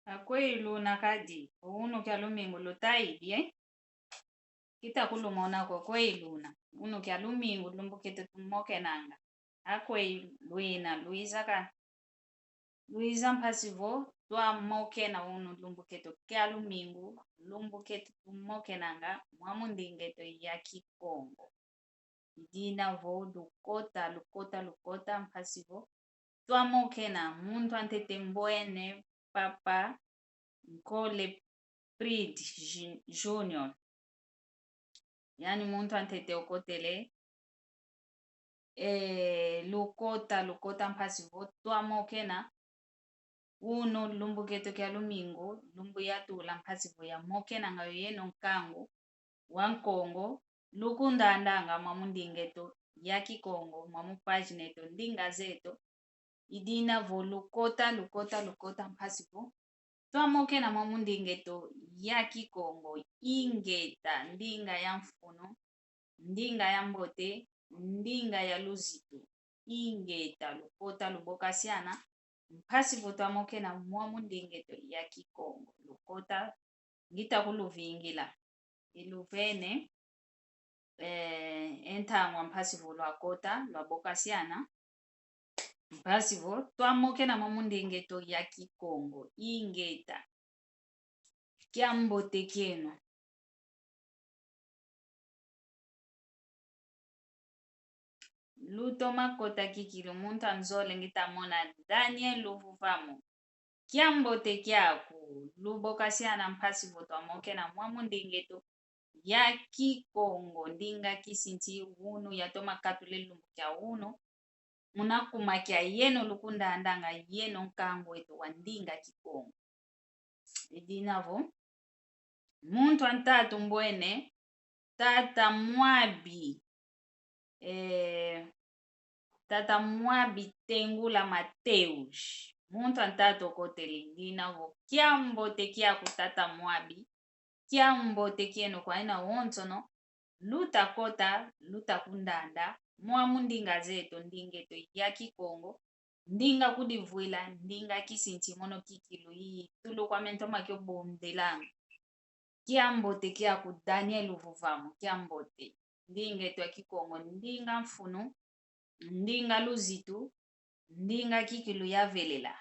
Akweilu nakadi unu kya lumingu lutaibye kita kulumona ko kweiluna unu kya lumingu lumbukete tumoke nanga akwei luina luiza mpasivo twa moke na unu lumbuketo kya lumingu lumbukete tumoke nanga mwamundingeto ya Kikongo idina vo lukota mpasivo twa moke na muntu antete mbwene papa Nkole Prid Junior yani muntu antete okotele lukota mpasivo twa mokena uno lumbuketo kya lumingo lumbu yatula mpasivo ya mokena ngayo yeno nkangu wa Nkongo lukundandanga mwamundingeto ya Kikongo mwamupajineto ndinga zeto idina vo lukota mpasivo twamoke na mwamundingeto ya Kikongo ingeta ndinga ya mfuno ndinga ya mbote ndinga ya luzitu ingeta lukota lubokasiana mpasivo twamoke na mwamundingeto ya Kikongo lukota ngita kuluvingila iluvene entangwa mpasivo lwakota lwabokasiana mpasivo twamoke na mwamundingeto ya Kikongo ingeta kya mbote kieno luto makota kikilu muntu anzole ngitamona Daniel luvuvamo kya mbote kyaku lubokasiana mpasivo twamoke na mwamundingeto ya Kikongo ndinga kisinti unu yatoma katule lumbu kya unu munakuma kya yeno lukundandanga yeno nkangu wetu wa ndinga Kikongo idinavo muntu antatu mbwene tata mwabi Tengula Mateus muntu antatu okotele idinavo kya mbote kyaku tata mwabi kya mbote kieno kwa ina wonsono lutakota lutakundanda mwamundinga zeto ndingeto ya Kikongo ndinga kudivuila ndinga kisinti mono kikilu iyi tulu kwa mentoma kyo bomdelanga kya mbote kyaku Daniel uvuvamo kya mbote ndingeto ya Kikongo ndinga mfunu ndinga luzitu ndinga kikilu ya velela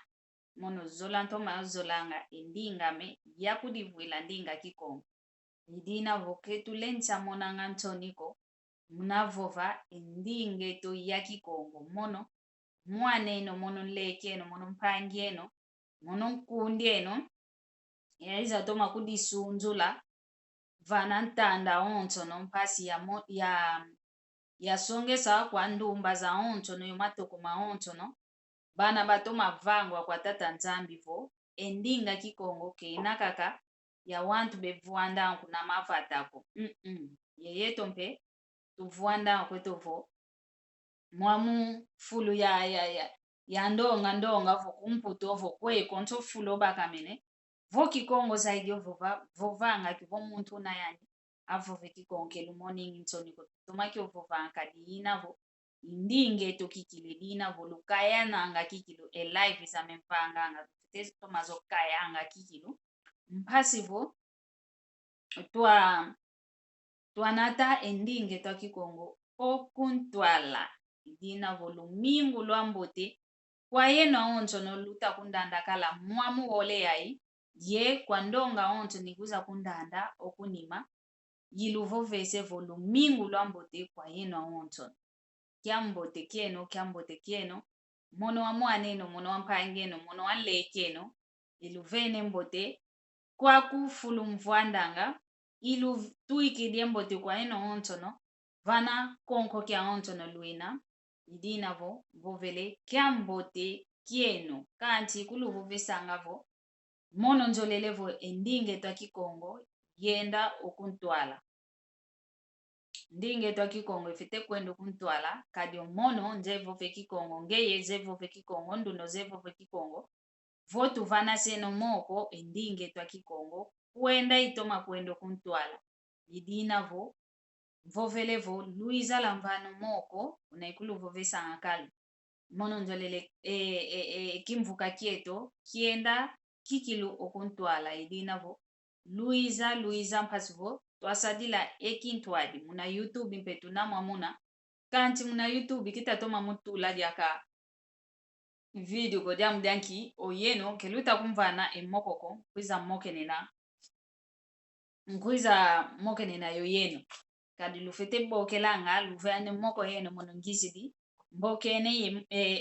mono zola ntoma zolanga indingame ya kudivuila ndinga Kikongo idina voketu lencha monanga ntoniko munavova indingeto ya Kikongo mono mwaneno mono lekeno mono mpangieno mono nkundieno yaiza toma kudisunzula vana ntanda onsono mpasi ya songesa kwa ndumba za onsono yomatoko ma onsono bana batoma vangwa kwa tata nzambi vo endinga Kikongo keinakaka ya wantu bevuandanku na mavatako yeyeto mpe tuvuandanku kweto vo mwamu fulu ya ndonga vo kumputo vo kwe konso fulu bakamene vo Kikongo zaidi vovanga kivo muntu na yani avove Kikongo kelu morning nsoniko tumaki ovovanga diina vo indingeto kikili diina vo lukayananga kikilu live zamempanganga tezi tomazo kayanga kikilu mpasivo twanata endinge twa Kikongo okuntwala idina vo lumingu lwa mbote kwa yeno onsono luta kundanda kala mwamu wole yai ye kwa ndonga onso nikuza kundanda okunima yiluvovese vo lumingu lwa mbote kwa yeno onsono kya mbote kieno mono wa mwaneno mono wa mpangeno mono wa lekeno iluvene mbote kwa kufulu mvuandanga ilu tuikidie mbote kwa eno onsono vana konko kya onsono luina idina vo vovele kya mbote kieno kanti kuluvuvesanga vo mono njolele vo endinge twa Kikongo yenda okuntwala ndinge twa Kikongo ifite kwenda okuntwala kadio mono njevo ve Kikongo ngeye zevo ve Kikongo nduno zevo ve Kikongo votu vana seno moko endinge twa Kikongo kwenda itoma kwenda okuntwala idina vo vovele vo luiza la mvano moko unaikulu vovesa ngakali mono njolele kimvuka kieto kienda kikilu okuntwala idinavo Luiza mpasivo twasadila ekintwadi muna YouTube mpetu namwa muna kanti muna YouTube kitatoma mutula diaka video ko diamu dianki oyeno keluta kumvana emokoko kwiza mokenena yoyeno kadi lufete bokelanga luvane moko yeno mono ngisidi mbokene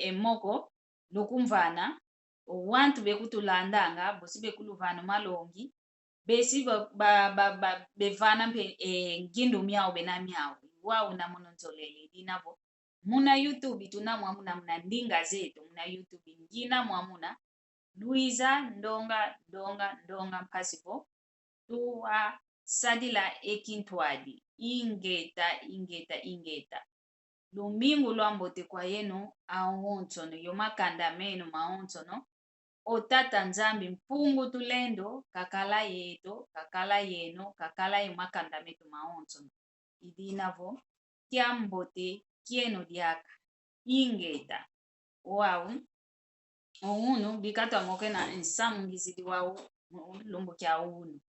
emoko lukumvana owantu bekutulandanga bosi bekuluvana malongi besi bevana mpe ngindu miao bena miao wao na mono nzolele dinavo muna YouTube tunamwa muna ndinga zetu muna YouTube ngina mwamuna Luiza ndonga mpasivo tuwa sadila ekintwadi ingeta lumingu lwambote kwa yenu aonsono yomakanda meno maonsono otata nzambi mpungu tulendo kakala yeto kakala yeno kakala yomakanda metu maonsono idinavo kiambote kieno diaka ingeta wau ounu bikatwa mokena nsamu ngizidi wau lumbu kya unu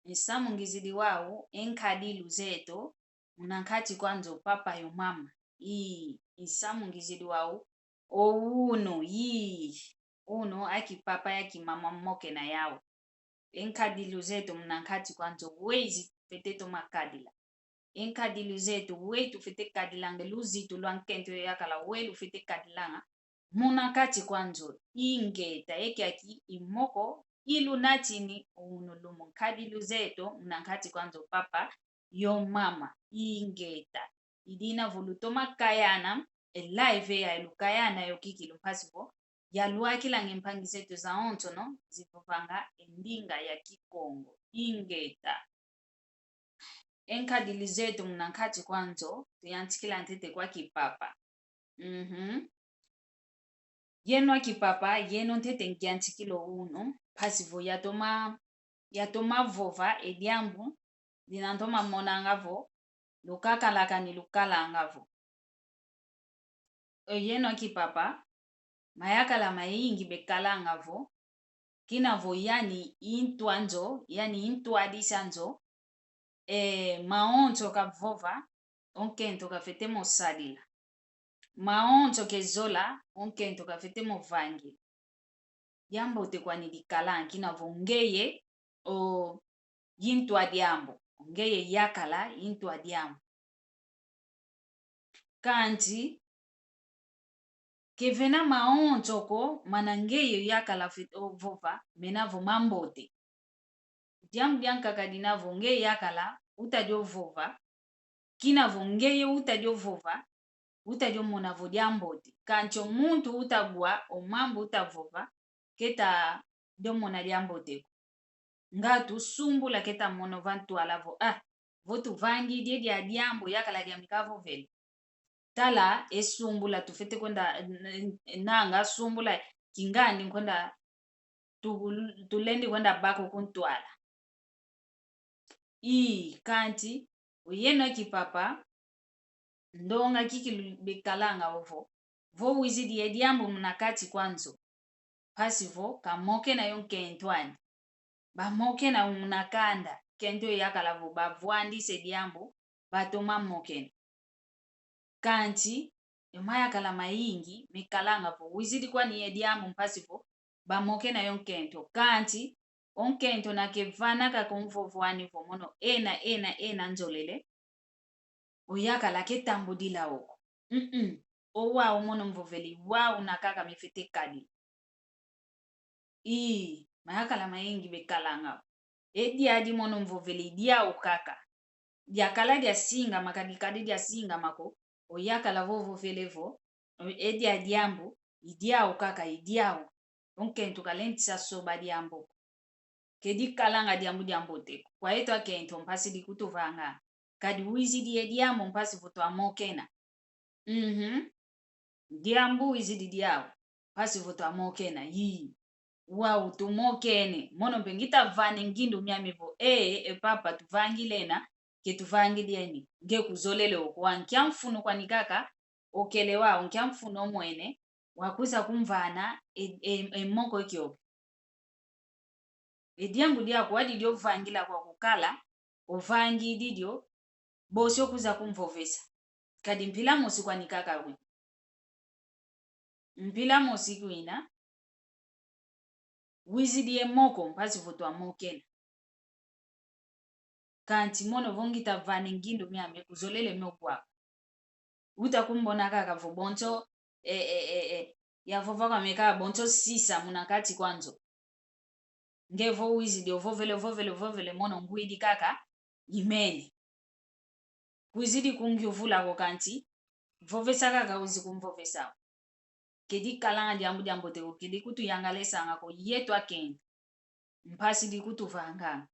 nsamu ngizidi wau enkadilu zeto munankati kwanza papa yo mama nsamu ngizidi wau ouno uno aki papa yaki mama mokena yao enkadilu zeto munankati kwanza wezi feteto makadila enkadilu zetu wetu fete kadilanga luzitu lwankento yakala welu fete kadilanga munankati kwanzo ingeta ekyaki imoko ilu natini unulumu nkadilu zeto munankati kwanzo papa yo mama ingeta idina volutoma kayana live ya lukayana yo kikilu mpasivo ya luakila ngempangi zetu za ontono zipopanga endinga ya kikongo ingeta enkadili zetu munankati kwanzo tuyantikila ntete kwa kipapa yeno akipapa yeno ntete nkiantikilo uno pasivo yatoma vova ediambu dinantoma monangavo lukakalaka ni lukalangavo yeno akipapa mayakala mayingi bekalangavo kinavo yani intwanzo yani intwadisanzo maonzo kavova onkento kafete mosadila maonzo kezola onkento kafete movangi yambote kwani dikalan kinavo ngeye o yintwa diambo ngeye yakala yintwa diambo kanti kevena maonzo ko manangeye yakala fete vova menavo mambote diambu diankaka dinavo ngeye yakala utadio vova kinavo ngeye utadio vova utadio monavo diambote kancho muntu utagua omambo utavova keta domona diambote ngatu sumbula keta mono vantu alavo votu vangi dia diambo yakala diamikavo vele tala esumbula tufete kwenda nanga sumbula kingani kwenda tulendi kwenda bako kuntwala kanti uyeno kipapa ndonga kiki bekalanga vo wizidi ediambo munakati kwanzo pasivo kamoke na yonkentwani bamoke na munakanda kento yakalavo bavwandise diambo batoma mokena kanti emayakala mayingi mikalanga vo wizidi kwani ediambo mpasivo bamoke na yonkento kanti onkento nakevana kakomvovwani vo mono ena nzolele oyakala ketambo dila oko owa mono mvoveli wa unakaka mifete kadi mayakala mayingi bekalanga ediadi mono mvoveli dia ukaka diakala dia singa makadikadi dia singa mako oyakala vovovelevo edia diambo idia ukaka idiao onkento kalentisa soba diambo kedi kalanga diambo te kwa eto akento mpasi dikutuvanga kadi wizidi ediamo mpasi voto amokena diambu wizidi diao mpasi voto amokena wau tumokene mono mpengita vane ngindu miamivo papa tuvangilena ke tuvangilieni nge kuzolele okwa nkiamfuno kwanikaka okelewa nkiamfuno mwene wakuza kumvana emoko kyoke ediangu diako wadi dio vangila kwa kukala ovangi didio bosi okuza kumvovesa kadi mpila mosi kwa nikaka wina mpila mosi kwina wizidi moko mpasi votwa mokena kanti mono vongita vane ngindo miame kuzolele mokwa uta kumbona kaka vo bonto ya vova kwa meka bonto sisa munakati kwanzo ngevo wizidi ovovele mono ngwidi kaka imene kuzidi kungyuvula ko kanti vovesa kaka uzi kumvovesa kedi kalanga jambo te kedi kutu yangalesa ngako yetu akenda mpasi di kutu vanga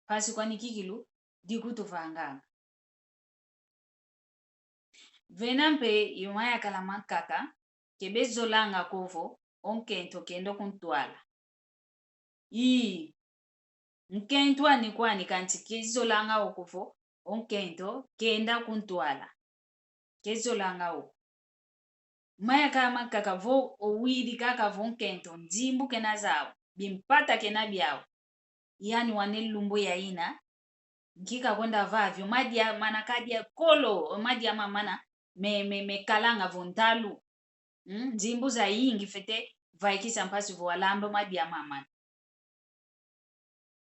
pasi kwa nikikilu di kutu vanga venampe yumaya kalama kaka kebezo langa kovo onkento kendo kuntwala nkentwa ni kwani kanti kezo langa okuvo onkento kenda kuntwala kezo langa o maya kama kaka vo owidi kaka vo nkento nzimbu kena zao bimpata kena biao yani wanelumbo ya ina nkika kwenda vavyo madia manakadia kolo madia mamana me kalanga vontalu nzimbu za yingi fete vaikisa mpasi vo alambo madia mamana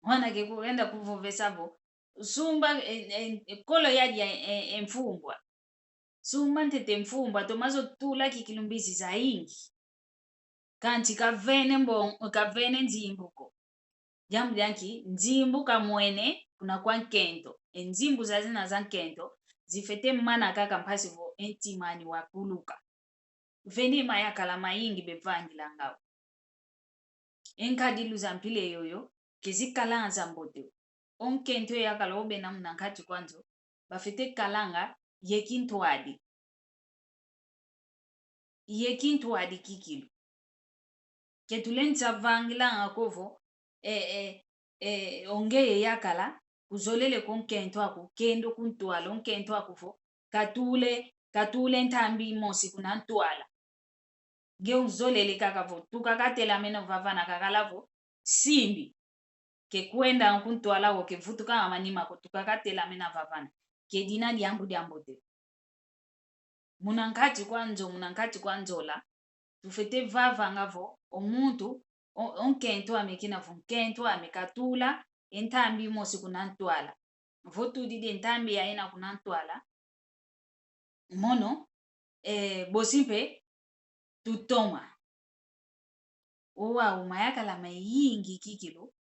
wana ke kuenda kuvovesavo sumba kolo yadi emfumbwa sumba ntete mfumbwa tomazo tula kikilumbisi za yingi kanti kavene nzimbuko jambu yanki nzimbu kamwene kuna kwa nkento enzimbu zazina za nkento zifete mana kaka mpasi vo entimani wakuluka veni maya kalama yingi bevangila ngao enkadilu za mpile yoyo kezi kalanga mbote onkento yakala obe namna nkati kwanzo bafete kalanga yekintwadi kikilu ketulenza vangila ngakovo ongeye yakala kuzolele konkento ako kendo kuntwala onkento ako katule ntambi mosi kuna ntwala ge uzolele kakavo tukakatela meno vavana kakalavo simbi ke kwenda kuntwala wo ke vutuka amanima ko tukakatela mena vavana ke dina diambo te munankati kwanzola tufete vava ngavo omuntu onkento amekina vo nkento amekatula entambi mosi kuna ntwala votu dide ntambi ya ina kuna ntwala mono bosimpe tutoma owa umayaka la mayingi kikilu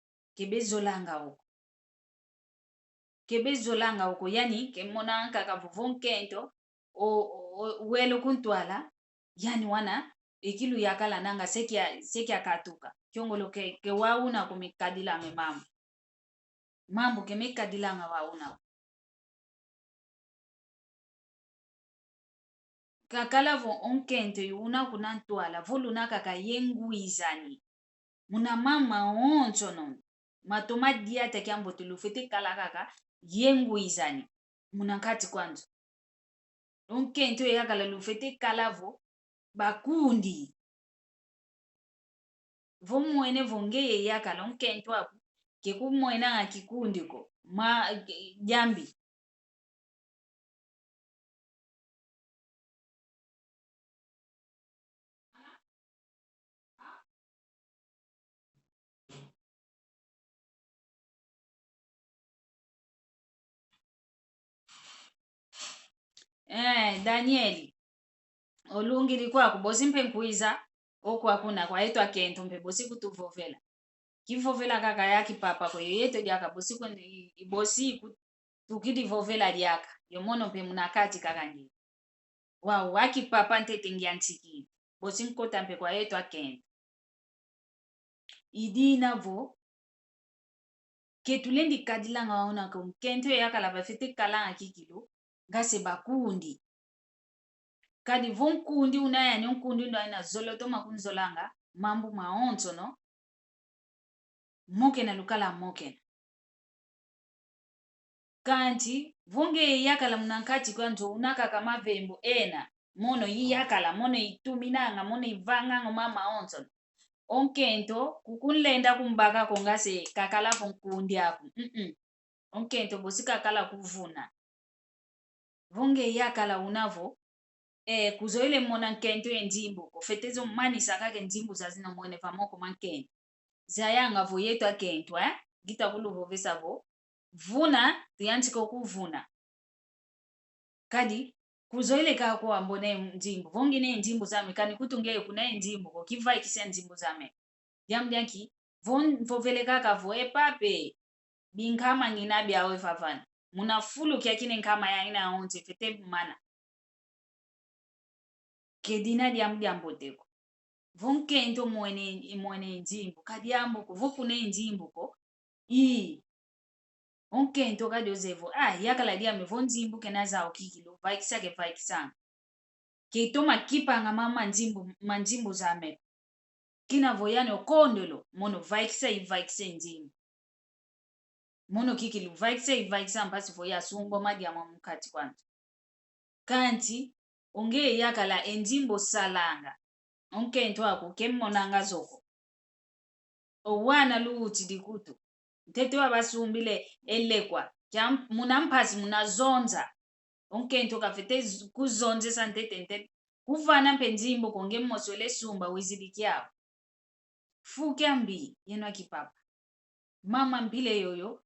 kebezolanga oko yani kemona kaka vovo nkento welo kuntwala yani wana ikilu yakala nanga sekia katuka kyongolo ke wauna kumikadila me mambo kemikadila nga wauna kakala vo onkento yuna kuna ntwala voluna kaka yenguizani muna mama oncho non matoma diata kyambo tulufete kala kaka yenguizani muna nkati kwanzo onkento yakala lufete kala vo bakundi vomwene vongeye yakala onkento ako kekumwena nga kikundi ko jambi Danieli olungili kwako bosi mpe nkuiza okwakuna kwa yetu akento mpe bosi kutuvovela kivovela kaka yaki papa ko yeto diaka bosi ko bosi tukidivovela diaka yomono mpe munakati kaka ngi wow waki papa ntete ngiantiki bosi nkota mpe kwa yetu akento idina vo ketulendi kadilanga waona ko nkento yakala bafete kalanga kikilo ngase bakundi kadi vonkundi unayani onkundi ndo aina zoloto makunzolanga mambu maonto no mokena lukala mokena kanti vonge yakala munankati kwanzo unaka kama vembo ena mono yiyakala mono ituminanga mono ivanganga mama onto onkento kukunlenda kumbaka kongase kakala konkundi ako onkento bosi kakala kuvuna vonge yakala unavo kuzoile mona nkento enzimbu kofetezo manisa kake nzimbu zazina mwene pamoko mankento zayanga vo yetu akento gita kuluvo vesavo vuna tiyanchika kuvuna kadi kuzoile kako ambone nzimbu vongi ne nzimbu zame kani kutunge kuna nzimbu ko kiva ikise nzimbu zame diamdianki vovele kaka vo epape binkama ngina biawe favana muna fulu kya kine nkama ya ina onte fete mana kedina diambo teko vonkento mwene nzimbu kadiambo ko vokune nzimbu ko onkento kadi ozevo yakala diame vo nzimbu kenaza okikilo vaikisanga ketoma kipanga mama nzimbu zame kina voyane okondolo mono vaikise nzimbu mono kikilu vaikisa mpasi voya sungwa madiama mukati kwanza kanti onge yakala enzimbo salanga onkento ako kemonanga zoko owana luuti dikutu ntete wabasumbile elekwa munampasi munazonza onkento kafete kuzonzesa ntete kuvana mpenzimbo konge mmoswele sumba wizidikiao fuke mbi yenwa kipapa mama mbile yoyo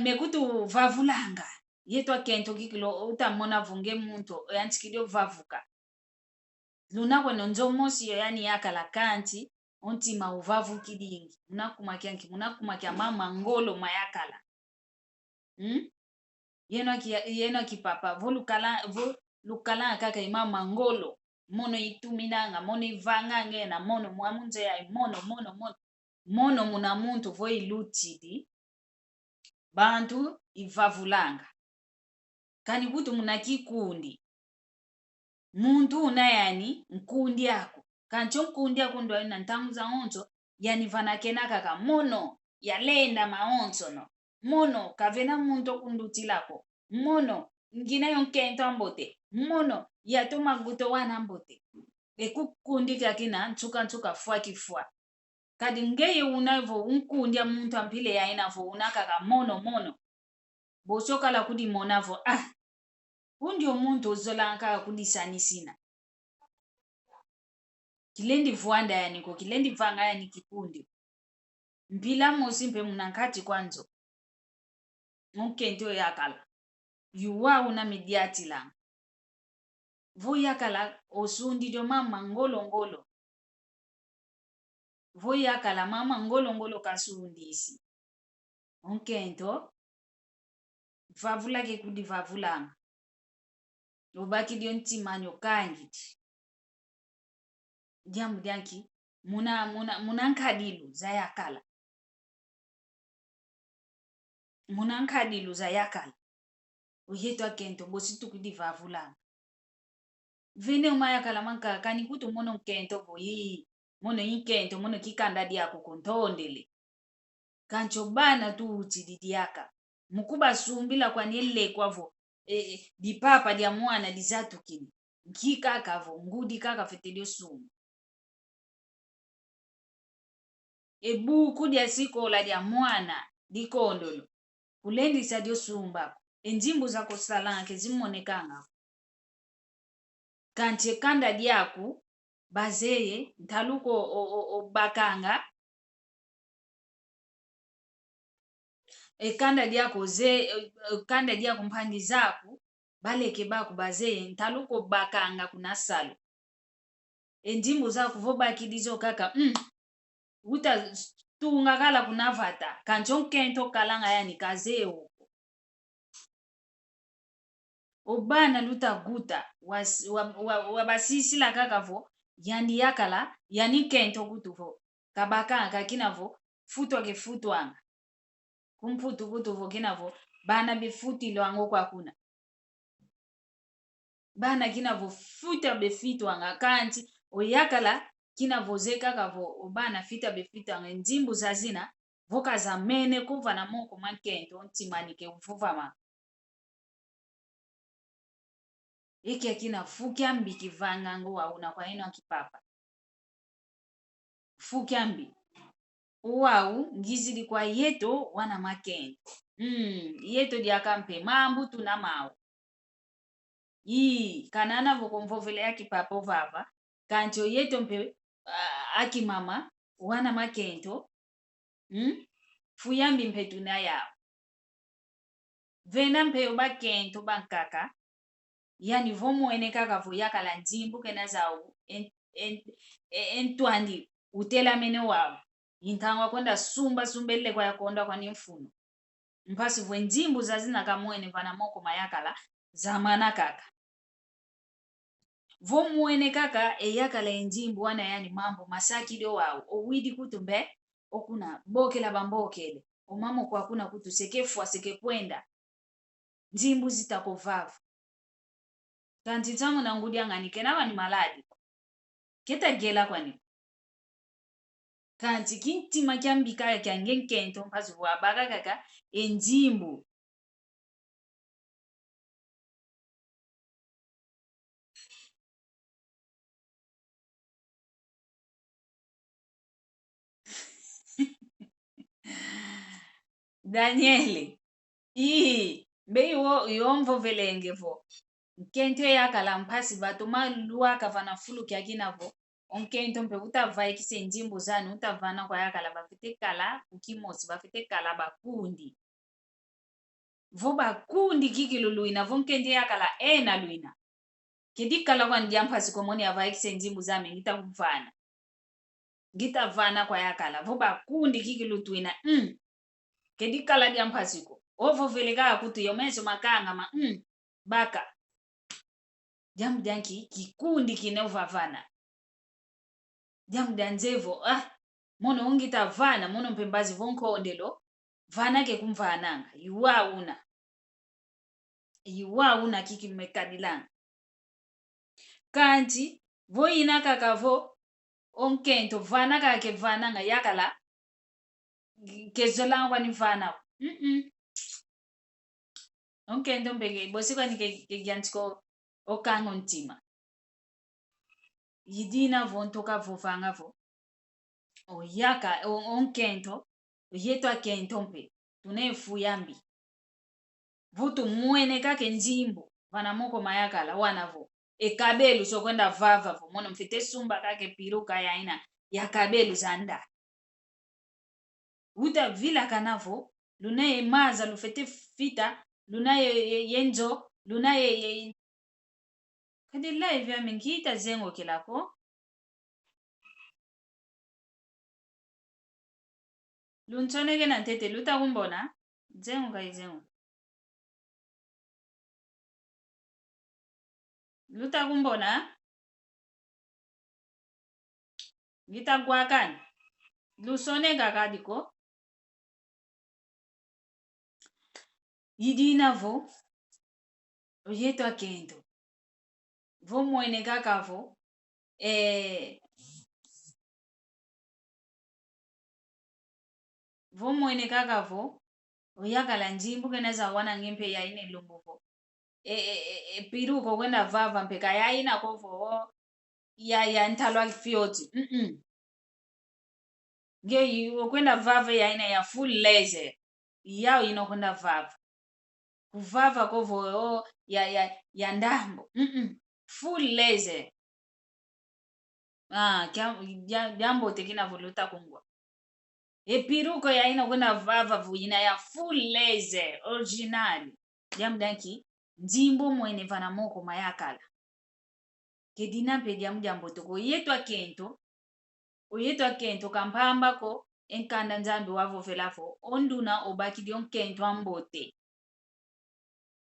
mekutu vavulanga yetwa kento kikilo utamona vunge muntu yanchikilio vavuka lunako nonzo mosi yani yakala kanti ontima uvavu kidingi munakumakia mama ngolo mayakala yenwa kipapa volukala kaka imama ngolo mono ituminanga mono ivanga ngena mono mwamunze ya mono muna muntu voilutidi bantu ivavulanga kani kuti muna kikundi muntu unayani nkundi yako kancho nkundi yako ndo ina ntangu za onzo yani vanakenaka mono yalenda maonzo no mono kavena muntu kundutilako mono ngina yonkento ambote mono yatoma guto wana mbote ekukundi kakina ntsuka fwa kifwa kadi ngeye unavo unkundi muntu ampile ya inavo unakaka mono bosoka la kudi monavo undi omuntu ozolanka kudisanisina kilendi vuanda yani ko kilendi vanga yani kikundi mpila mosimpe munankati kwanzo onkento yakala yuwa una mediati lang vo yakala osundi do mama ngolo vo yakala mama ngolo kasundisi onkento vavula ke kudi vavulanga obaki dio ntimanyo kangiti diamu dianki muna nkadilu za yakala uyetwa kento bositu kudi vavulanga vene umayakala manka kani kutu mono nkento boyi mono inkento mono kikanda diako kontondele kancho bana tu utididiaka mukuba sumbila kwa nielle kwavo dipapa dia mwana dizatukini nkikakavo ngudi kaka fetelio sumu ebuku dia sikola dia mwana dikondolo kulendisa dio sumbako enzimbu zako salanke zimonekanga kanti kanda diaku bazeye ntaluko bakanga ekanda diako kanda diako mpangi zaku baleke baku bazeye ntaluko bakanga kunasalo enjimbu zaku vobaki dizo kaka uta tunga kala kunavata kancho nkento kalanga yani kazeo obana luta guta wabasisila kakavo yani yakala yani kento kutuvo kabaka kakinavo futwanga kumputu kutuvo kinavo bana befuti lwango kwa kuna bana kinavo futa befitwanga kanti oyakala kinavoze kakavo obana fita befitwanga njimbu zazina voka za mene kuva na moko mankento ntimanike uvuvama iki akina fukia mbiki vangango wauna kwa ino akipapa fukiambi uwau ngizili kwa yeto wana makento yeto diakampe mambu tuna mau kanana vokomvovele yaki papo vava kancho yeto mpe aki mama wana makento fuyambi mpe tuna yao vena mpe bakento bankaka yani vomuene kaka voyakala njimbu kena zau entwandi utela mene wao intangwa kwenda sumba sumbele kwa yakonda kwa nimfuno mpasi vwe njimbu zazina kamwene vana moko mayakala zamana kaka vomuene kaka eyakala enjimbu wana yani mambo masaki do wao owidi kutumbe okuna bokela bambokele omamo kwa kuna kutu sekefwa sekekwenda njimbu zitakovavu kanti tamu na ngudi angani kenawa ni maladi keta gela kwani kanti kintima kyambika kyangenkento mpasi wabaga kaka enjimbu Daniele be yomvo velenge vo nkento yakala mpasi batuma luaka vana fulu kyakinavo onkento mpe utava ikise njimbu zani utavana kwa yakala bafite kala ukimosi bafite kala bakundi vo bakundi kikiluluina vo nkente yakala ena luina kedikala kwa ndia mpasi komoni ava ikise njimbu zami ngitavana kwa yakala vo bakundi kikilutuina kedikala dia mpasiko ovo velega kutu yomeso makanga baka jamu danki kikundi kineuvavana jamu danzevo mono ungita vana mono mpembazi vonkondelo vana ke kumvananga yuwa una kiki mekadilanga kanti voina kakavo onkento vana kake vananga yakala kezolangwa ni vana onkento mbege bosikwa ni ke gyantiko okango ntima yidina vontoka vovanga vo oyaka onkento oyetwa kento mpe tunefu yambi vutu muene kake njimbo vana moko mayakala wanavo ekabelu sokwenda vava vo mono mfite sumba kake piruka ya aina ya kabelu zanda uta vila kanavo lunaye maza lufete fita lunaye yenjo lunaye kadi live ya mingita zengo kilako lunchonege na tete luta kumbona zengo kai zengo luta kumbona ngita gwakani lusonega kadiko yidina vo oyetwa kento vo mwene kakavo vo mwene kakavo oyakala njimbu keneza wana ngimpe ya ine lumbuvo piruko kwenda vava mpeka ya ina kovo ya ntalwa fioti nge kwenda vava ya ina ya full laser yao inokwenda vava kuvava kovo ya ndambo full laser jambo tekina voluta kungwa epiruko ya ina kwenda vava vuina ya full laser original jamdanki njimbo mwene vana moko mayakala kedina mpe jambo toko oyetwa kento kampambako enkanda nzambi wavo velavo onduna obakidi onkento ambote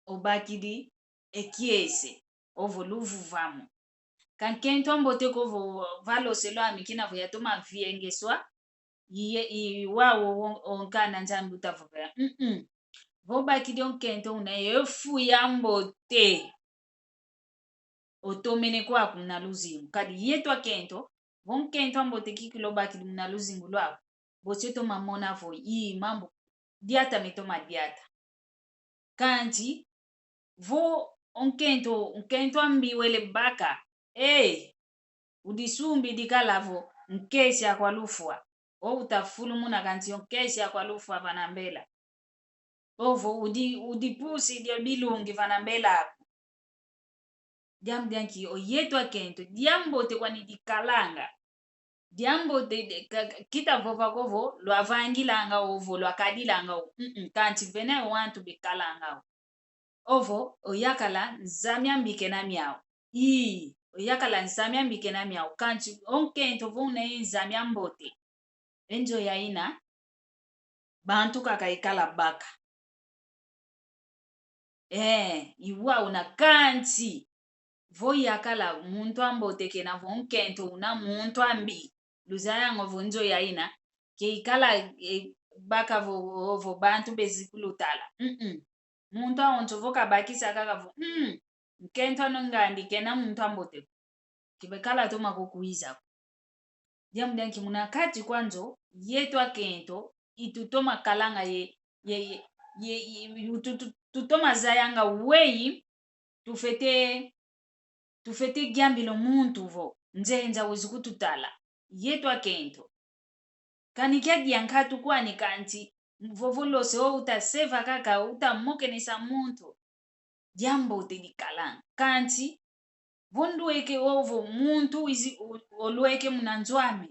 obakidi ekiese ovo luvuvamo kankento ambote kovo valoselo amikina vo yatoma viengeswa wawo onkanda nzambi utavovela vobakidi onkento una yefu yambote otomene kwaku mna luzingu kadi yetwa kento vonkento ambote kikilo bakidi mna luzingu lwako bocheto mamona vo mambo diata mitoma diata kanti vo onkento ambiwele baka udisumbi dikalavo nkesha kwa lufwa o utafulumuna kanti nkesha kwa lufwa vanambela ovo udipusi dio bilungi vanambela diam dianki o yetwa kento diambote kwani dikalanga diambote kita vova kovo lwa vangilanga ovo lwa kadilanga kanti vene want to be kalanga ovo oyakala nzamiambike na miao oyakala nzamiambike na miao kanti onkento vune nzamiambote enjo yaina bantu kakaikala baka iwa una kanti vo yakala muntu ambote kena vo nkento una muntu ambi luzayango vo njo yaina ke ikala baka vo bantu bezikulutala muntu aonto vo kabakisa kaka vo nkento nongandi kena muntu ambote kibekala toma kukuiza diam dianki munakati kwanzo yetwa kento itutoma kalanga tutoma zayanga wei tufete giambilo muntu vo nzenza wezikututala yetwa kento kanikia diankatu kwani kanti vovolose o utaseva kaka utamokenesa muntu diambote dikalanga kanti vondueke ovo muntu olweke munanzwame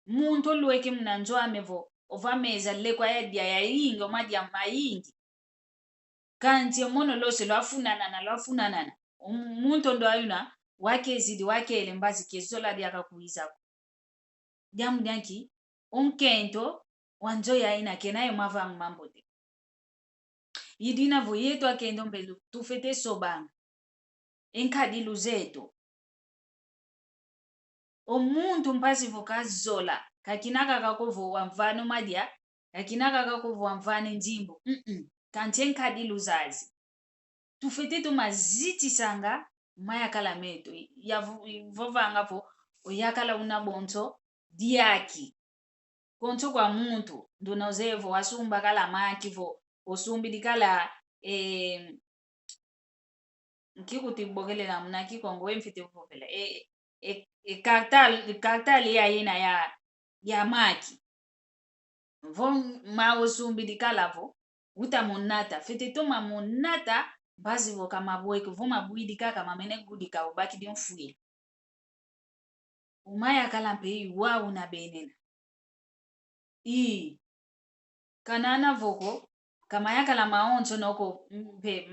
muntu olweke munanzwame vo ovameza lekwa yadia yayingi omadia mayingi kanti omono lose lwafunanana muntu ndo ayuna wakezidi wakele mbazi kezola diaka kuizako diamu dianki onkento wanzo yaina kenayo mavang mambote yidina vo yetu akendo mbelu tufete sobanga enkadi luzeto omuntu mpazi vo kazola kakinaka kakovo wamvano madia kakinaka kakovo wamvane njimbo kanti enkadi luzazi tufete tumaziti sanga mayakala meto vovanga vo oyakala una bonto diaki konto kwa muntu ndonozevo wasumba kala maki vo osumbi dikala nkikuti bogelela muna kikongo wemfite vovela kartali ya yena ya maki vo ma osumbi dikala vo uta monata fete toma monata bazi vo kama bweke vo mabuidi kaka mamene gudika ubaki di mfuile umaya kala mpe wa una benena kanana voko kama yakala maonso noko mpe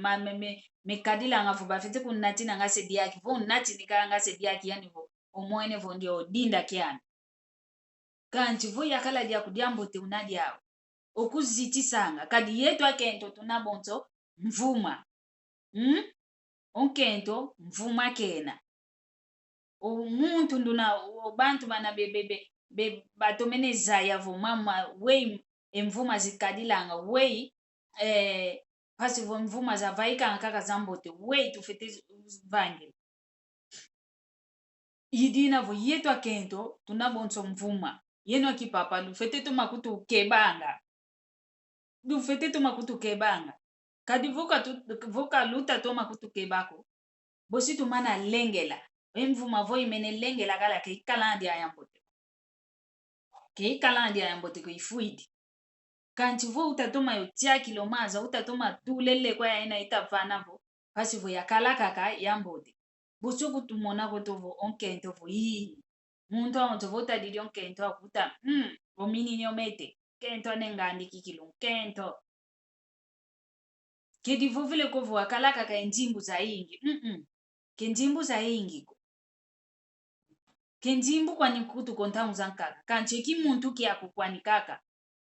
mekadila ngafu bafite kunati na ngase diaki vo nati nika ngase diaki yani vo omwene vo ndio dinda kiana kanti vo yakala dia kudiambote unadi yao okuziti sanga kadi yetu akento tunabonto mvuma onkento mvuma kena omuntu nduna obantu bana bebe batomeneza yavo mama wei emvuma zikadilanga wei pasi vo mvuma za vaika kaka zambote wei tufete vange yidina vo yetu akento tunabonto mvuma yeno akipapa lufete tumakutu kebanga kadi voka luta toma kutu kebako bosi tumana lengela emvuma vo imene lengela kala ke ikalandi ayambote ko ifuidi kanti vo utatoma yotia kilomaza utatoma tulele kwa yaina itavana vo pasi vo yakala kaka yambote bosi kutumona kotovo onkento vo muntu aonto vo tadidi onkento akuta omini nyomete kento anengandi kikilu kento kedi vo vile kovo akala kaka enjimbu za ingi kenjimbu za ingi kenjimbu kwani kutu kontamu zankaka kanche ki muntu ki akukwani kaka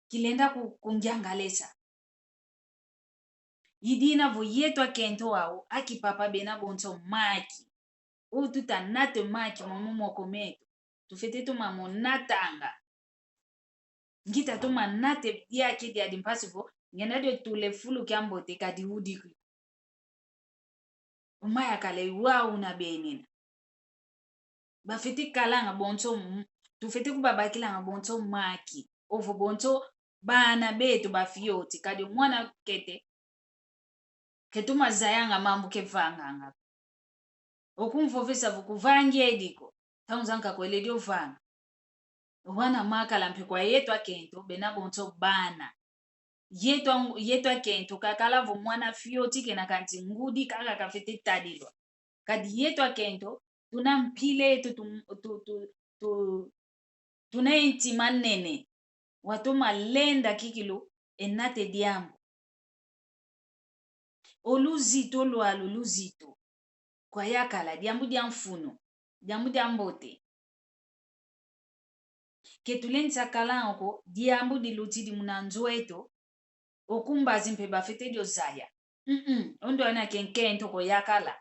kilenda kungiangalesa yidina vo yetu akento wao akipapa bena bonto maki ututa nate maki momoko meto tufete tuma monatanga ngita tuma nate diaki dia impossible ngena de tule fulu kyambote kadi udiki umaya kale wa una benina bafiti kalanga bonto tufete kubabakilanga bonto maki ovo bonto bana betu bafioti kadi mwana ketuma zayanga mambo kevanganga okumvovesa vukuvangi ediko taunzanka kwele dio vanga wana makala mpe kwa yetwa kento bena bonto bana yetwa kento kakala vo mwana fioti kena kanti ngudi kaka kafete tadilwa kadi yetwa kento tuna mpile tuna intima nene watu malenda kikilu enate diambo oluzito lwalu luzito kwa yakala diambu diamfuno diambu diambote ketulenza kalanko diambu diluti di munanzoeto okumbazi mpe bafete dio zaya ondo ana kenkento ko yakala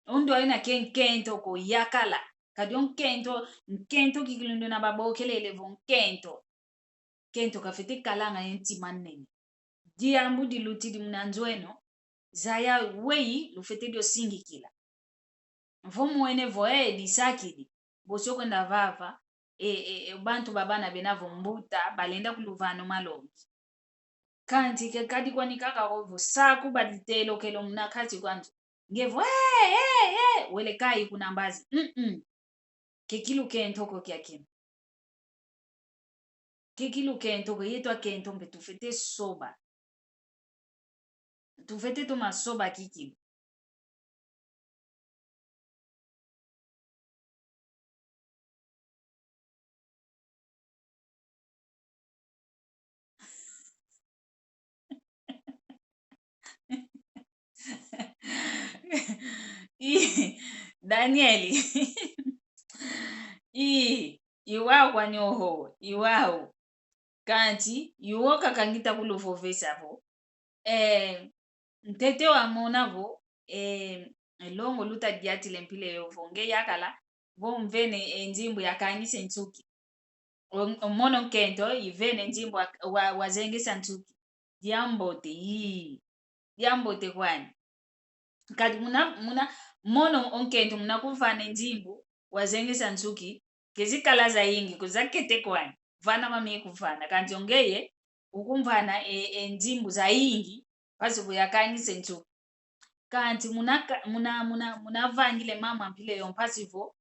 ondo ana kenkento ko yakala kadio nkento kikilundo na babokelele vo kento kafete kalanga intima nene diambu diluti di munanzoeno zaya wei lufete dio singi kila mvo mwene vo disakidi bosio kwenda vava bantu babana benavo mbuta balenda kuluvano malongi kanti ke kadi kwani kaka ovo saku baditelo kelo mnakati kwanza ngevo wele kai kuna mbazi kekilu kentoko kyakina kekilu kentoko yetwa kento mbe tufete soba tufete tuma soba kikilu Danieli iwao kwani oho iwao kanti iwoka kangita kuluvovesa vo ntete wa monavo elongo luta diatile mpile yovo nge yakala vo mvene enjimbo yakangise ntuki omono nkento ivene njimbo wazengesa ntuki diambote kwani kadi muna mono onkento muna kuvana njimbo wazengesa ntuki kezikalaza yingi kuzakete kwani vana mami kuvana kanti ongeye ukumvana enjimbo za yingi basi kuyakangise ntuki kanti muna vangile mama mpile yompasivo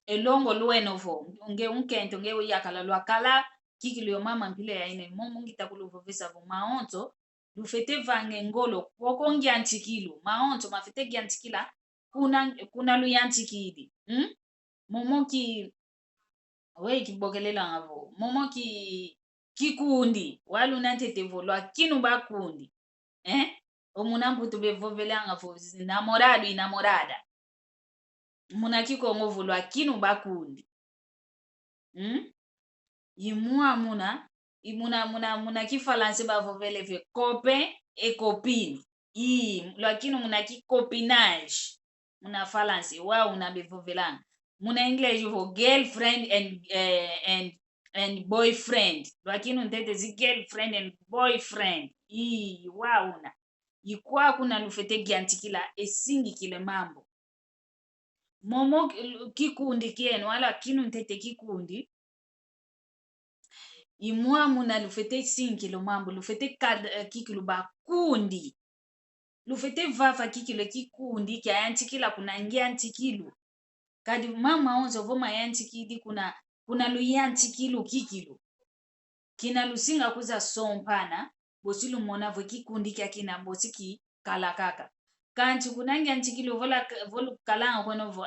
elongo luenovo nge unkento nge uyakala lwakala kikilo yo mama mpile yaine momo ngita kuluvovesa vo maonto lufete vange ngolo koko ngyantikilo maonto mafete gyantikila kuna luyantikidi momo ki we kibokelela ngavo momo kikundi walunantete vo lwakinu bakundi omuna mputu bevovela ngavo inamorada muna kikongo vo lwakinu bakundi imua muna kifalansi bavovele ve copain et copine lwakinu muna kicopinage muna falansi wa una bevovelanga muna english vo girlfriend and boyfriend lwakinu ntete zi girlfriend and boyfriend wa una ikwa kuna lufete gyantikila esingikile mambo momo kikundi kienu wala kinu ntete kikundi imua muna lufete singikilo mambo lufete kikilu bakundi lufete vava kikilo kikundi kya yantikila kuna ngyantikilu kadi mama onzo voma yantikidi kuna luyantikilu kikilu kina lusinga kuza sompana bosilu mona vo kikundi kya kina bosiki kalakaka kanti kuna ngyantikilu volu kalanga kono vo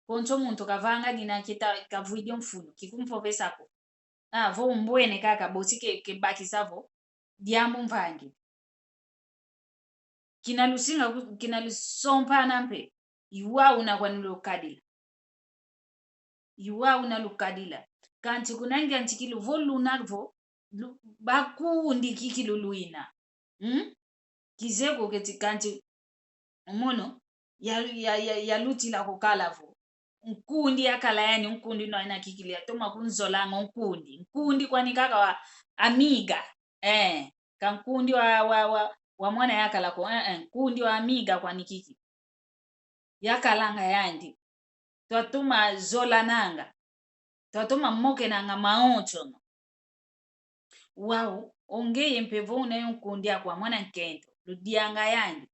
konso muntu kavanga dina kita kavuidio mfuno kikumpovesako vo mbwene kaka bosike kebakisavo diambu mvangi kina lusinga kina lusompana mpe iwa una kwani lukadila kanti kunangia ntikilu volunavo bakundi kikilu luina kizeko keti kanti mono ya luti la kukalavo nkundi yakala yani nkundi no ina kikili atoma kunzolanga nkundi kwani kaka wa amiga kankundi wa mwana yakala ko nkundi wa amiga kwani kiki yakalanga yandi twatuma zola nanga twatuma moke nanga maoncho wow ongeye mpevo unayo nkundi akwa mwana nkento ludianga yandi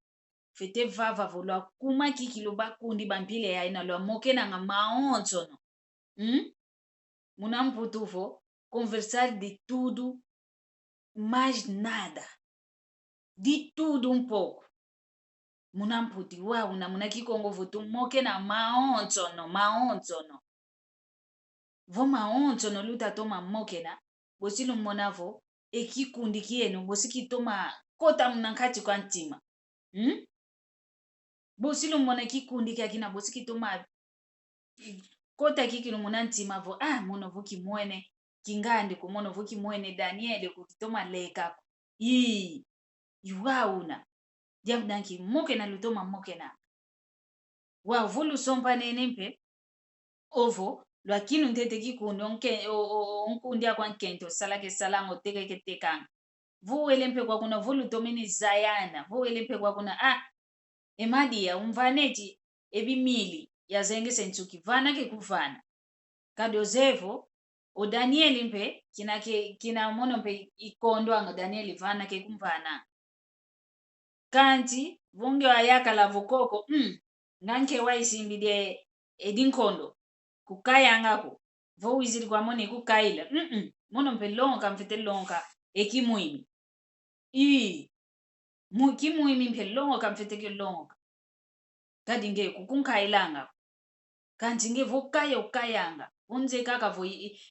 fete vava volwa kuma kikilo bakundi bampile ya ina lo moke na nga maonzo no. Munamputuvo conversar de tudo, mais nada. De tudo um pouco. Munamputi wa una munakikongo vutu moke na maonzo no. Vo maonzo no luta toma moke na bosilu monavo ekikundi kienu bosiki toma kota munankati kwa ntima. Bosilu mona kikundi kia kina bosiki toma kota kikilu munantima vo mono vuki mwene kingandi kumono vuki mwene Daniel kukitoma leka yuwauna jamdanki moke na lutoma moke na wa vulu sompa nenempe ovo lwakinu ntete kikundi onkundi akwa nkento salake salango teke tekanga vuwelempe kwa kuna vulu tomeni zayana vuwelempe kwa kuna emadia umvaneti ebimili yazenge sensuki vana ke kuvana kadozevo o Daniel mpe kina mono mpe ikondo anga Daniel vana ke kumvana kanti vunge ayaka la vokoko nganke waisimbide edinkondo kukaya ngako vo wiziri kwa mone kukaila mono mpe lonka mfete lonka ekimuimi kimuimi mpe lonka mfete ke lonka kadi nge kukunkailanga kanti nge vokaya ukayanga unze kaka vo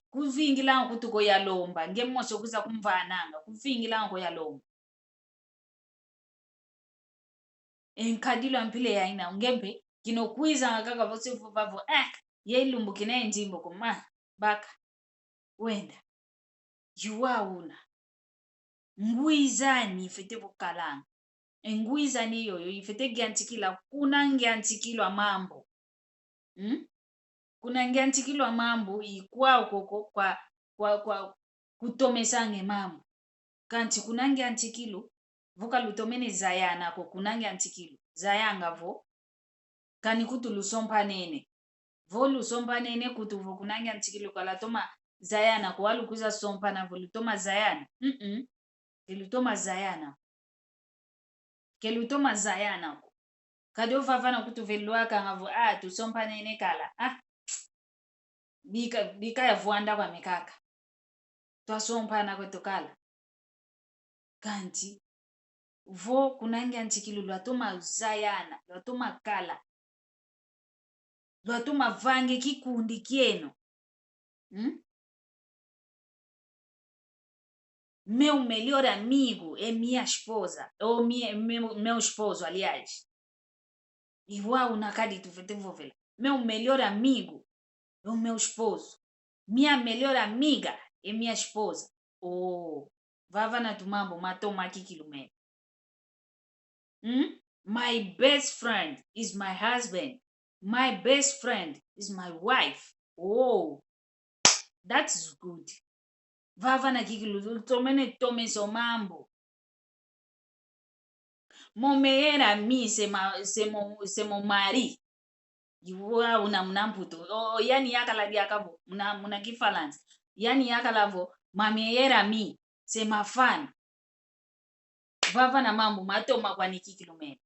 kuvingila kutuko ya lomba nge moso kuza kumvananga kuvingila ngo ya lomba enkadilo ampile ya ina ngempe kinokwiza kaka vose vavo yelumbu kine njimbo kuma baka wenda yuwauna nguizani fete vokalanga nguizani yoyo ifete gyantikila kuna ngyantikilwa mambo kuna ngyantikilwa mambo ikwao koko kwa kutomesange mambo kanti kuna ngyantikilo vuka lutomene zayana ko kuna ngyantikilo zayanga vo kani kutulusompa nene volusompa nene kutuvo kuna ngyantikilo kala toma zayana ko walukuza sompa na volutoma zayana kelutoma zayana ko kado vavana kutuvelwa kanga vo tusompa nene kala bika ya vuanda kwa mikaka twasompa na kwetokala kanti vo kunangia ntikilu lwatoma zayana lwatoma kala lwatoma vange kikundi kieno meu melhor amigo é minha esposa ou meu esposo aliás igual na kadi tuvete vovela meu melhor amigo é o meu esposo minha melhor amiga é minha esposa vava na tumambo matoma kikilumene my best friend is my husband my best friend is my wife that's good vava na kikilu tomene tomeso mambo momeyera mi se mon mari yuwa una mnamputo yani yakala diakavo muna kifalansi yani yakalavo mameyera mi se mafan vava na mambo matoma kwa nikikilumene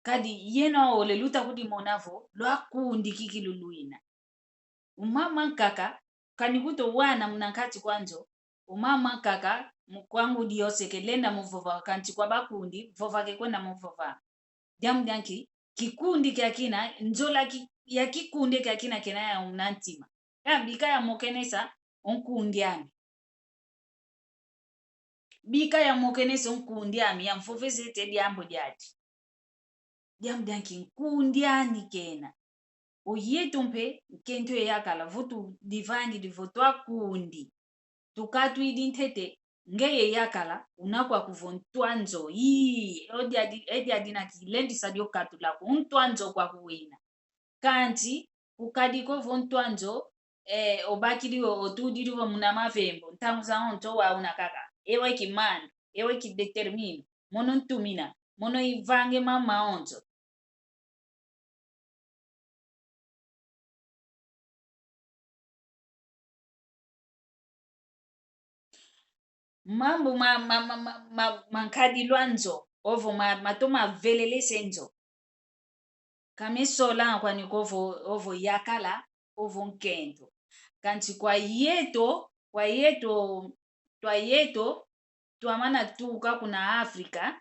kadi yeno ole luta kudi monavo lwakundi kikiluluina umama kaka kanikuto wana mnankati kwanzo umama kaka mkwangu diose kelenda muvova kanti kwa bakundi vova ke kwenda muvova jamdanki kikundi kya kina nzola ya kikundi kya kina kena ya unantima bika ya mokenesa onkundiami bika ya mokenesa onkundiami ya mfoveze te diambo diati jamdanki nkundiani kena oyetumpe kento yakala vutu divangi divotwa kundi tukatu idintete ngeye yakala unakwa kuvontwanzo edi adina kilendi sadio katula kuntwanzo kwa kuwina kanti ukadiko vontwanzo obakiri otudiriwo muna mavembo ntamuza onto wa unakaka ewe kimando ewe kidetermine mono ntumina mono ivange mama onzo mambo mankadi lwanzo ovo matoma velele senzo kamisola kwani ovo yakala ovo nkento kanti kwa yeto tuamana tuka kuna Afrika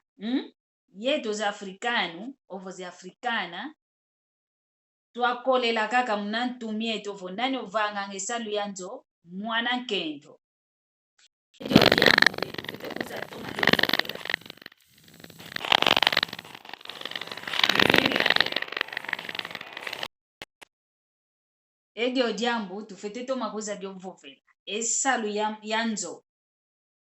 yeto za afrikanu ovo za afrikana twakolela kaka mnantumie tovo ndani ovanga ngesalu yanzo mwana nkento ndio jambo kuza toma edio jambo tufete toma kuza byovovela esalu yanzo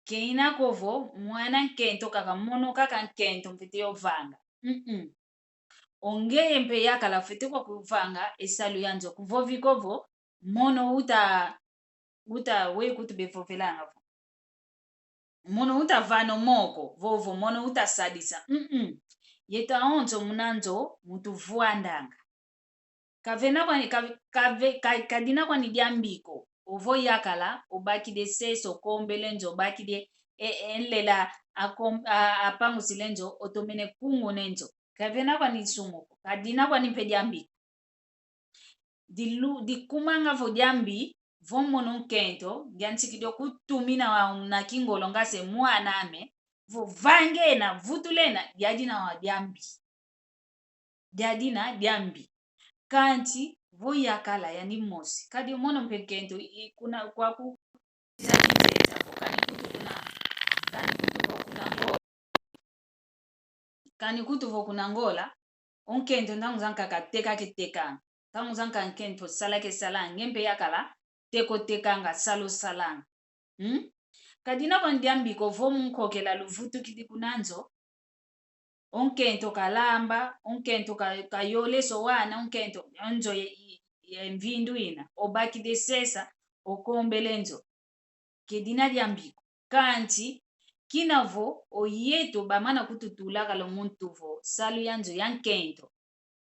keina kovo mwana nkento kaka mono kaka nkento mfete yovanga ongeye mpe yakala fete kwa kuvanga esalu yanzo kuvovikovo mono uta we kutubevovelanga vo mono uta vano moko vovo mono uta sadisa yeta onzo munanzo mutuvuandanga kavena kwani kadina kwani diambiko ovo yakala obaki de seso kombelenzo obaki de enlela apangu silenzo otomene kungu nenzo kavena kwani sumuko kadina kwani mpe diambiko dikumanga vo diambi vo mono nkento diantsikidio kutumina wa na kingolo ngase mwaname vo vangena vutulena diadina wa diambi kanti vo yakala yani mosi kadi mono mpe nkento kuna kwaku kani kutu vo kunangola onkento ndangu zanka kateka ketekanga tangu zanka nkento salake salanga ngempe yakala teko tekanga salo salanga kadina kwa ndiambiko vo munkokela luvutu kidi kunanzo onkento kalamba onkento kayoleso wana onkento onzo mvindu ina obaki de sesa okombelenzo kedina diambiko kanti kinavo oyeto bamana kututulaka lo muntu vo salu yanzo yankento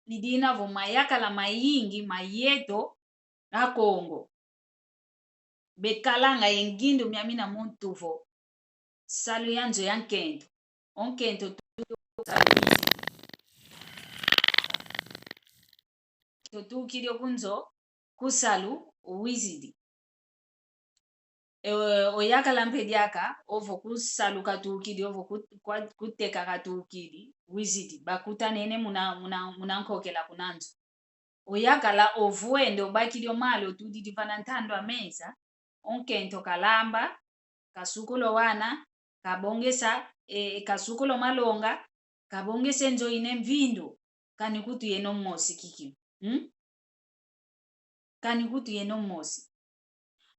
lidina vo mayakala mayingi mayeto na Kongo bekalanga yengindu miamina muntu vo salu yanzo yankento onkento tukiri kunzo kusalu wizidi oyakala mpediaka ovo kusalu katukidi ovo kuteka katukidi wizidi bakuta nene muna nkokela kunanzo oyakala ovuende obakili omali otudidi vana ntando ameza onkento kalamba kasukulo wana kabongesa kasukulo malonga kabongese nzo ine mvindo kani kutu yeno mosi kiki kani kutu yeno mosi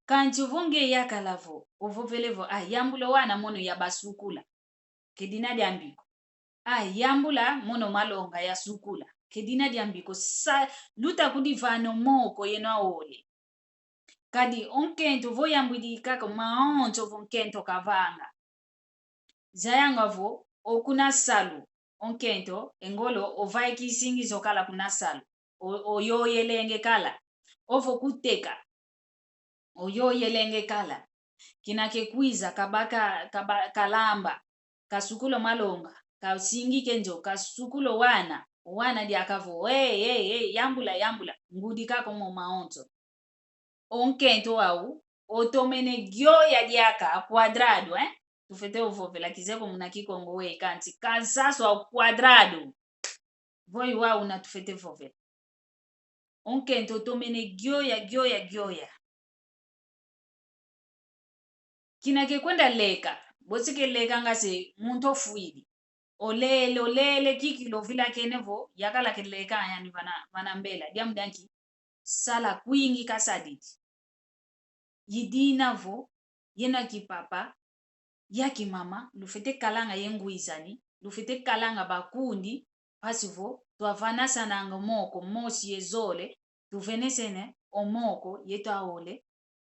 kanti uvonge yakalavo ovovelevo yambulo wana mono yabasukula kedina diambiko yambula mono malonga ya sukula kedina diambiko luta kudivano moko yeno aole kadi onkento vo yambwidi kaka maonzo vo nkento kavanga zayanga vo okuna salu onkento engolo ovai kisingizo kala kuna salu oyoyelenge kala ovo kuteka oyoyelenge kala kinake kwiza kabaka kalamba kasukulo malonga kasingike njo kasukulo wana diakavo yambula ngudi kako mo maonzo onkento au otomene gyo ya diaka quadrado tufete uvovela kizeko muna kikongo we kanti kansaso au quadrado voi wa una tufete vovela onkento otomene gyoya kinake kwenda leka bosike leka ngase muntu ofuidi olele kikilo vila kenevo yakala keleka yani vana mbela diamdanki sala kwingi kasaditi yidinavo yena kipapa yaki mama lufete kalanga yenguizani lufete kalanga bakundi pasivo twavana sananga moko mosi yezole tuvenesene omoko yetaole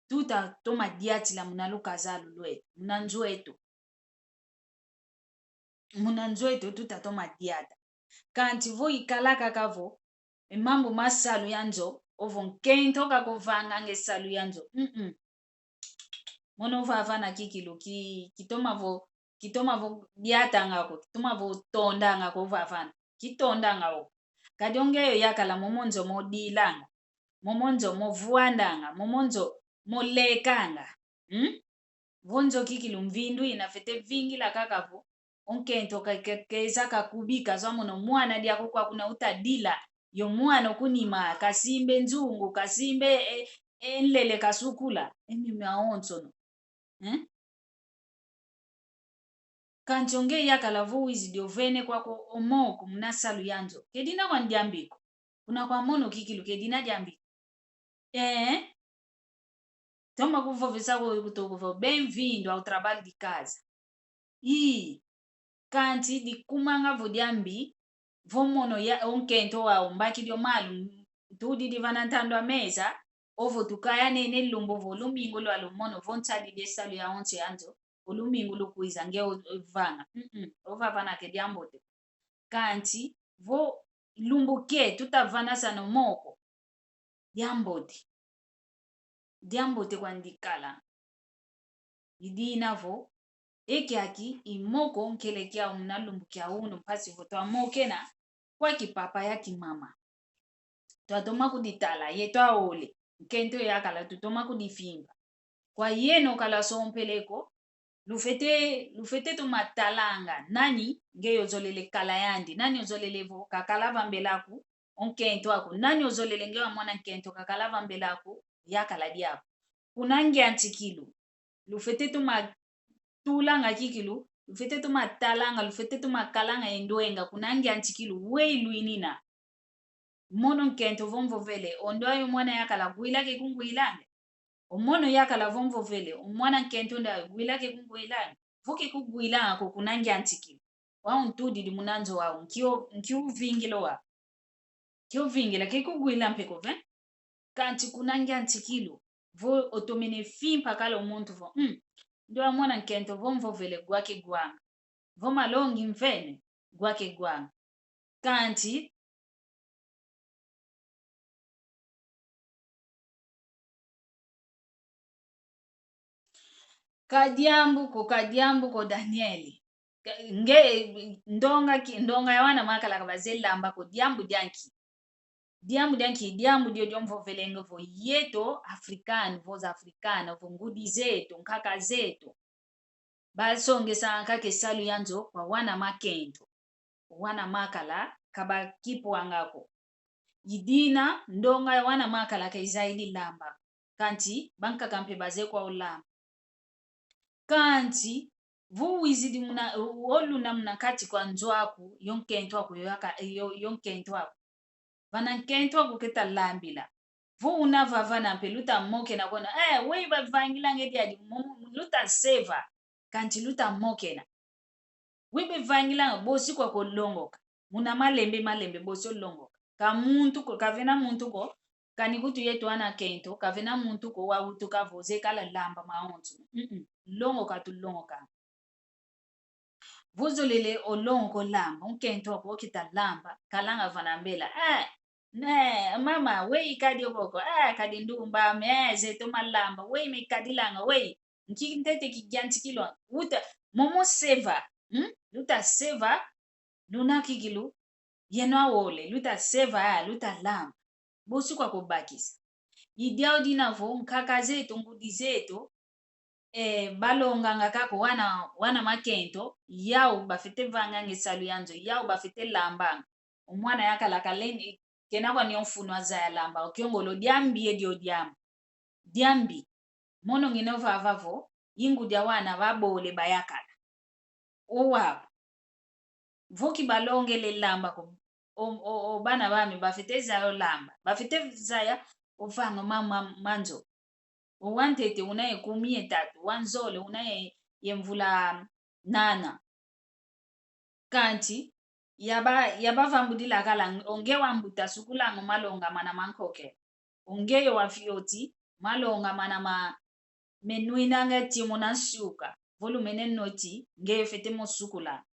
tuta toma diatila munalukazalu lwetu munanzwetu tuta toma diata kanti vo ikalaka kavo emambo masalu yanzo ovo nkento kakovanga ngesalu yanzo mono vavana kikilo kitoma vo kitoma vo diata ngako kitoma vo tonda ngako vavana kitonda ngako kadi ongeyo yakala momonzo modilanga momonzo movuandanga momonzo molekanga vonzo kikilu mvindu inafete vingi la kakavo onkento keza kakubika zwamono mwana diako kwa kuna utadila yo mwana kunima kasimbe nzungu kasimbe enlele kasukula emime aonsono kanchonge yakala vuizi diovene kwako omoko mnasalu yanzo kedina kwa ndiambiko kuna kwa mono kikilu kedina diambiko toma kuvovesa kutokuva bem-vindo ao trabalho de casa kanti di kumanga vo diambi vomono ya onkento wa mbaki dio malu tudi di vanantando a mesa ovo tukaya nene lumbo volumingo lo alumono vontsadi de salu ya onche anzo volumingo lo kuiza nge vanga ovavana ke diambote kanti vo lumbo ke tutavana sana moko diambote kwa ndikala idina vo ekiaki imoko nkelekia umnalumbu kia uno mpasi vo toa mokena kwa kipapa ya kimama toa toma kuditala ye toa ole nkento yakala tutoma kudifimba kwa yeno kala sompeleko lufete tumatalanga nani ngeyo zolele kala yandi nani ozolele vo kakalava mbelaku onkento ako nani ozolele ngewa mwana nkento kakalava mbelaku yakala diapo kunangi antikilu lufete tuma tulanga kikilu lufete tuma talanga lufete tuma kalanga endoenga kunangi antikilu weiluinina mono nkento vomvo vele ondoayo mwana yakala guila ke kunguilange omono yakala vomvo vele omwana nkento nda guila ke kunguilange vuke kuguilanga ko kunangi antikilu wa untudi di munanzo wa nkio vingilo wa kio vingila ke kuguila mpeko ve kanti kunangi antikilu vo otomene fimpa kala omuntu vo ndo mwana nkento vomvo vele gwake gwanga vo malongi mvene gwake gwanga kanti kadiambu ko Danieli nge ndonga ya wana makala kabazela ko diambu diambu dio jomvo velenge vo yeto africano voz africana vo ngudi zetu nkaka zetu basongesa nkake salu yanzo kwa wana makento wana makala kaba kipo angako idina ndonga ya wana makala ka izaidi lamba kanti banka kampe baze kwa ulamba kanti vuwizidi muna oluna muna kati kwa nzwaku yonkento ako yonkento ako vana nkento ako keta lambila vu unavavana peluta moke na kona wei bavangila ngedi adi luta seva kanti luta moke na webe vangila bosi kwa kolongoka muna malembe bosi olongoka kamuntu ko kavena muntu ko kanikutu yetu ana kento kavena muntu ko wautu kavoze kala lamba maonzo longoka tulongoka vuzolele olongo lamba unkento ako kita lamba kalanga vanambela ne mama wei kadi oboko kadi ndumba meze to malamba wei me kadi langa wei nkintete kiganti kilo uta momo seva luta seva luna kigilu yeno awole luta seva luta lamba bosi kwa kubakisa idiao dinavo nkaka zetu ngudi zetu balonga ngakako wana makento yao bafite vanga ngesalu yanzo yao bafite lambanga omwana yakala kaleni kena kwa nyonfunwa za lamba okiongolo diambi edio diambi mono nginova avavo ingu dia wana babole bayakala owa voki balonge le lamba ko o bana bami bafite za lamba bafite zaya ovanga mama manzo wantete unaye 13 wanzole unaye yemvula nana kanti yaba vambudila kala onge wambuta sukula malonga mana mankoke onge yo wafioti malonga mana menuina ngati mona suka volume noti nge fete mo sukula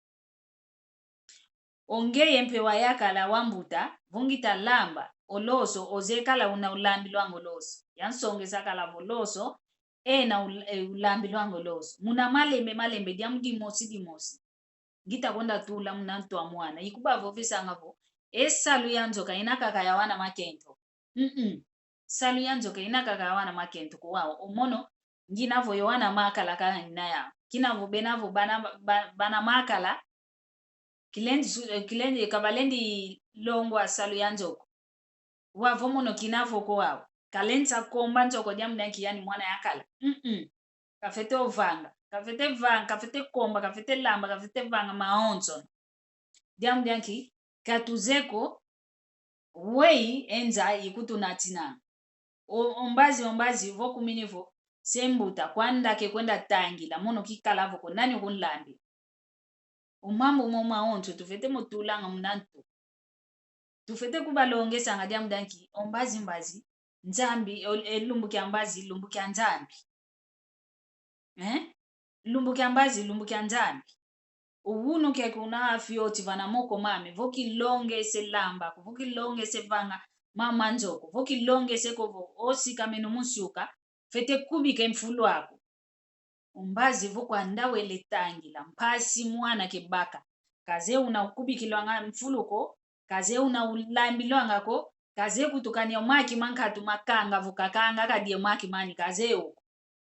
onge yempe wayakala wambuta vungita lamba oloso ozekala una ulambi lwango loso yansonge sakala voloso ena ulambi lwango loso muna malembe diamu dimosi ngita kwenda tula muna ntwa mwana ikuba vovisa ngavo esalu yanzoka inakaka yawana makento salu yanzoka inakaka yawana makento kuwao omono nginavo yowana makala kala ninaya kinavo benavo bana makala kilendi kabalendi longwa salu yanzoko wavo mono kinavo ko wao kalenza komba nzoko jamu danki yani mwana yakala kafete ovanga kafete komba kafete lamba kafete vanga maonzo jamu danki katuzeko wei enza ikutu natina ombazi vokuminivo sembuta kwanda ke kwenda tangi la mono kikalavo ko nani kunlambi umambo mo maonzo tufete motulanga munantu tufete kubalongesa nga jamu danki ombazi nzambi elumbu kya mbazi lumbu kya nzambi lumbu kya nzambi uwunu ke kuna afioti vana moko mame voki longe se lamba voki longe se vanga mama nzoko voki longe se kovo osi kameno musyuka fete kubike mfulu ako umbazi voko andawele tangi la mpasi mwana kebaka kaze una kubikilwanga mfuluko kaze una ulambilwanga ko kaze kutukania maki mankatu makanga vukakanga kadie maki mani kaze uko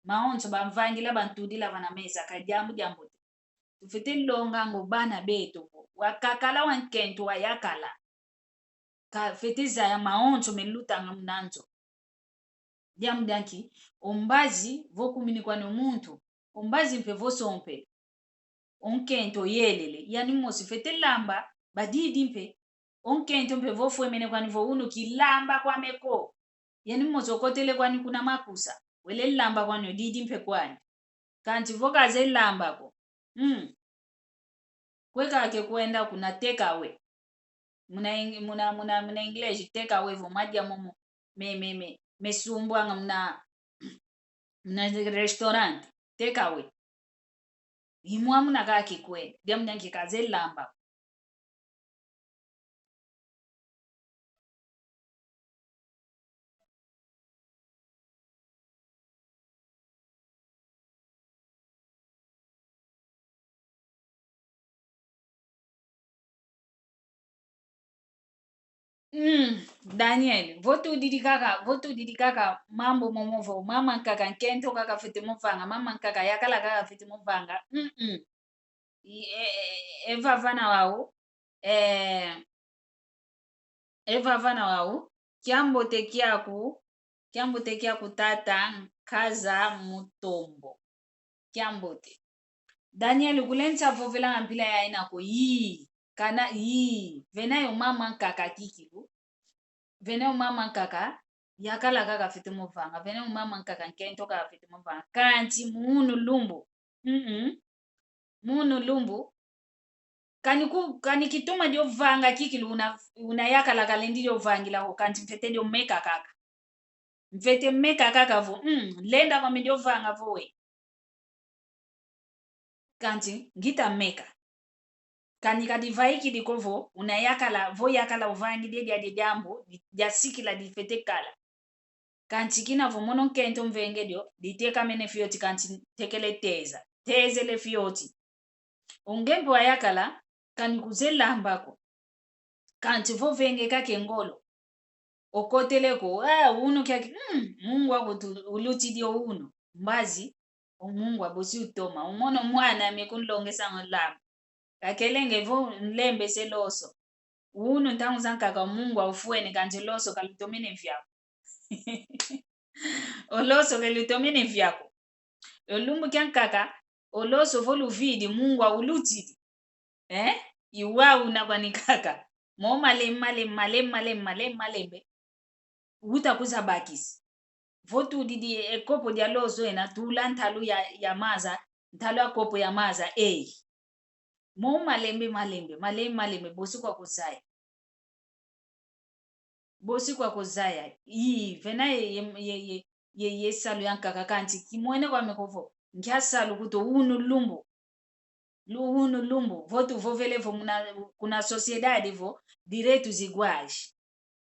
maonso bamvangila bantudila bana mesa jambo tufete longa ngo bana beto wakakala wankento wayakala ka fete za ya maonso melutanga mnanzo jamu danki ombazi vokumini kwa muntu ombazi mpe vosompe onkento yelele yani mosi fete lamba badidi mpe onkento mpe vofwemene kwani vo unu kilamba kwa meko yani mozokotele kwani kuna makusa wele lamba kwani didi mpe kwani kanti vokaze lamba ko kweka ke kwenda kuna take away muna English take away vo madia momo mesumbwanga muna restaurant take away imwa muna kaki kwe diamu nyanki kaze lamba Daniel votu didi kaka mambo momovo mama kaka nkento kaka fiti muvanga mama kaka yakala kaka fiti muvanga eva vana wao kiambo tekiaku tata kaza mutombo kiambote Daniel kulenza vovela mpila ya inako kana venayo mama kaka kikilu venayo mama kaka yakala kaka fiti muvanga venayo mama kaka nkento kaka fiti muvanga kanti munu lumbu kani kituma dio vanga kikilu una yakala kalendi dio vangila ho kanti mfete dio meka kaka mfete meka kaka vo lenda kwa dio vanga voe kanti ngita meka kani kadivaiki dikovo unayakala vo yakala uvangi dia jambo dia sikila di fete kala kanti kina vo mono kento mvenge dio diteka mene fioti kanti tekele teze le fioti ungembo ayakala kani kuzela ambako kanti vo venge kake ngolo okoteleko uno kyake Mungu akutu uluti dio uno mbazi Mungu abosi utoma umono mwana mekunlongesa ngolamba kakelenge vo nlembe seloso uno ntangu zankaka Mungu aufuene kanti loso kalutomene vyako oloso kalutomene vyako olumbu kyankaka oloso voluvidi Mungu aulutidi iwa unakwani kaka mo malembe uta kuzabakisi votu didi ekopo dia loso ena tula ntalu ya maza ntalu ya kopo ya maza mo malembe bosi kwa kuzaya vena ye salu yankaka kanti kimwene kwa mekovo ngya salu kuto unu lumbu votu vovele vo kuna sociedade vo direitos iguais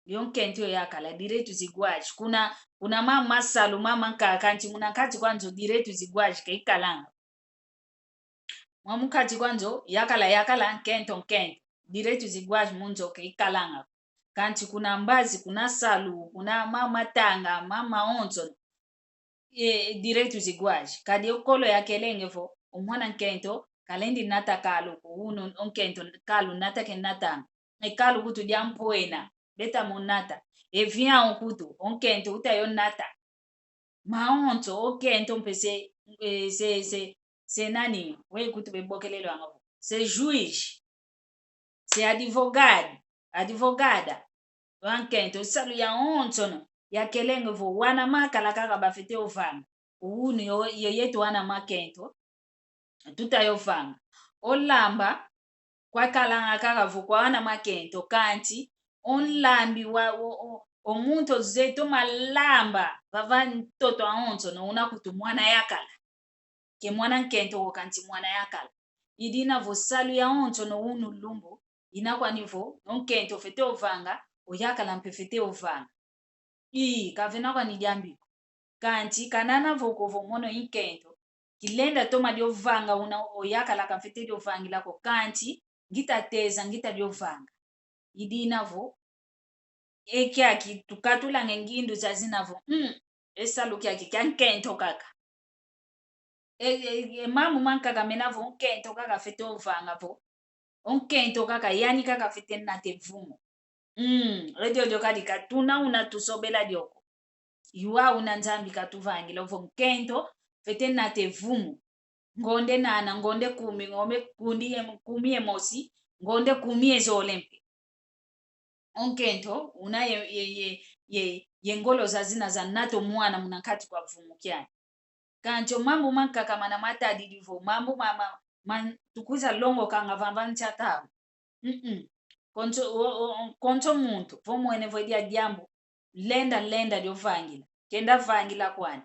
yonkento yakala diretu zigwaji kuna mama salu mama nkakanti munakati kwanzo diretu zigwaji keikalanga mwamukati kwanzo yakala nkento diretu zigwaji munzo keikalanga kanti kuna mbazi kuna salu kuna mama tanga mama onzo diretu zigwaji kadi okolo yakelenge vo umwana nkento kalendi nata kalu uno onkento kalu nata ke natanga kalu kutu diampoena beta monata evian kutu onkento utayo nata maonto okento mpese se nani we kutu bebokelelo angavo se juiz se advogada wankento salu ya onto ya kelenge vo wana makala kaka bafete ovanga uni yeyetu wana makento tutayo vanga olamba kwa kalanga kaka vo kwa wana makento kanti onlambi omuntu zeto malamba vava ntoto aonzo no una kutu mwana yakala ke mwana nkento kanti mwana yakala idina vo salu ya onzo no unu lumbu ina kwa nivo onkento fete ovanga oyakala mpefete ovanga kavena kwa nijambi kanti kanana vo kovo mono inkento kilenda toma diovanga una oyakala kamfete diovangi lako kanti ngitateza ngita diovanga idina vo ekyaki tukatula ngengindu zazinavo esalu kyaki kyankento kaka mamu mankaka menavo onkento kaka fete ovanga vo onkento kaka yani kaka fete nate vumo radio dio kadi katuna una tusobela dioko yuwa una nzambi katuvangi lovo nkento fete nate vumo ngonde nana ngonde kumi ngome kundi kumi emosi ngonde kumi ezolempe onkento una yengolo zazina za nato mwana munakati kwa vumu kyani kancho mambo mankaka mana mata didivo mambo mama tukuza longo kanga vamvancha tawo koncho muntu vomwene vodia jambo lenda diovangila kenda vangila kwani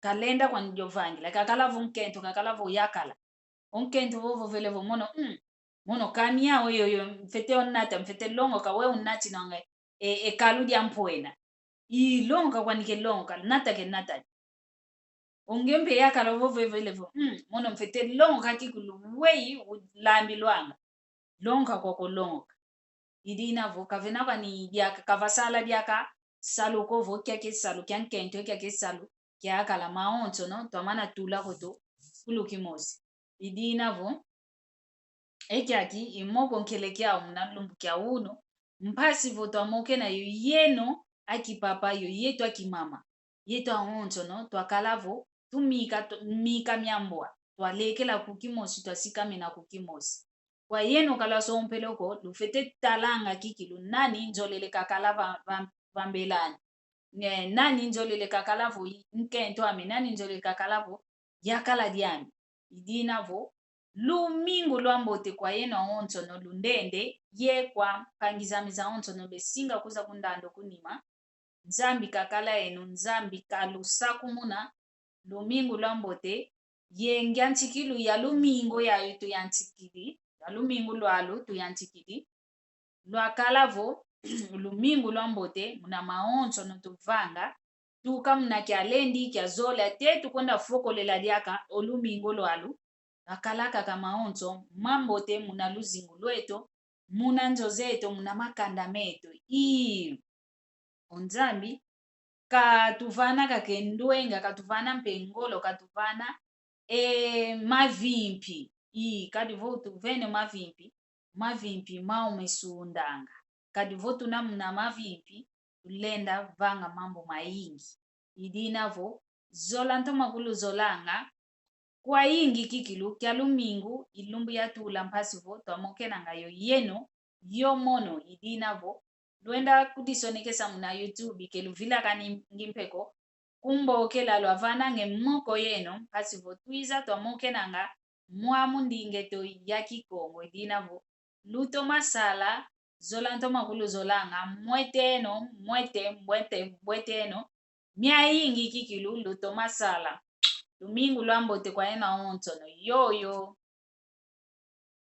kalenda kwani diovangila kakala vunkento kakala vo yakala onkento vovo vele vo mono kamia oyo mfete onata mfete longo ka we unati nanga kalu diampoena I longa kwani ke longa nata ke nata ongembe yakala vovo vele vo mono mfete longa kikulu wei lambi lwanga longa koko longa idina vo kavena kwani diaka kavasala diaka salu kovo kyake salu kyankento kyake salu kyakala maonzo no tomana tula koto kulukimosi idina vo ekyaki imoko nkele kyao mnalumbu kya uno mpasi vo twamoke na yo yeno akipapa yo yetu akimama yetu aonzo no twakalavo mika myambwa twalekela kukimosi twasikamena kukimosi kwa yeno kala sompeloko lufete talanga kikilu nani njolele kakala vambelani nani njolele kakala vo nkento ame nani njolele kakala vo yakala diami idina vo lumingu lwambote kwa yeno onzo no lundende ye kwa pangizamiza onzo no besinga kuza kundando kunima nzambi kakala enu nzambi kalusaku muna lumingu lwambote ye ngyanchikilu ya lumingo yayo tuyanchikili ya lumingu lwalu tuyanchikili lwakalavo lumingu lwambote muna maonzo no tuvanga tuka muna kyalendi kyazola te tukonda fokolela diaka olumingo lwalu akalaka kama onzo mambote muna luzingu lweto muna njozeto muna makanda meto onzambi katuvana kakendwenga katuvana mpengolo katuvana mavimpi kadivo tuvene mavimpi maumesundanga kadivo tuna muna mavimpi tulenda vanga mambo maingi idinavo zola ntomakulu zolanga kwa ingi kikilu kya lumingu ilumbu yatula mpasivo twamokenanga yo yeno yo mono idinavo lwenda kudisonekesa muna YouTube keluvila kani ngimpeko kumbokela lwavana ngemoko yeno mpasivo twiza twamokenanga mwamu ndingeto ya kikongo idinavo luto masala zola ntomakulu zolanga mweteno mbweteno mia ingi kikilu luto masala lumingu lwambote kwa ena onzo no yoyo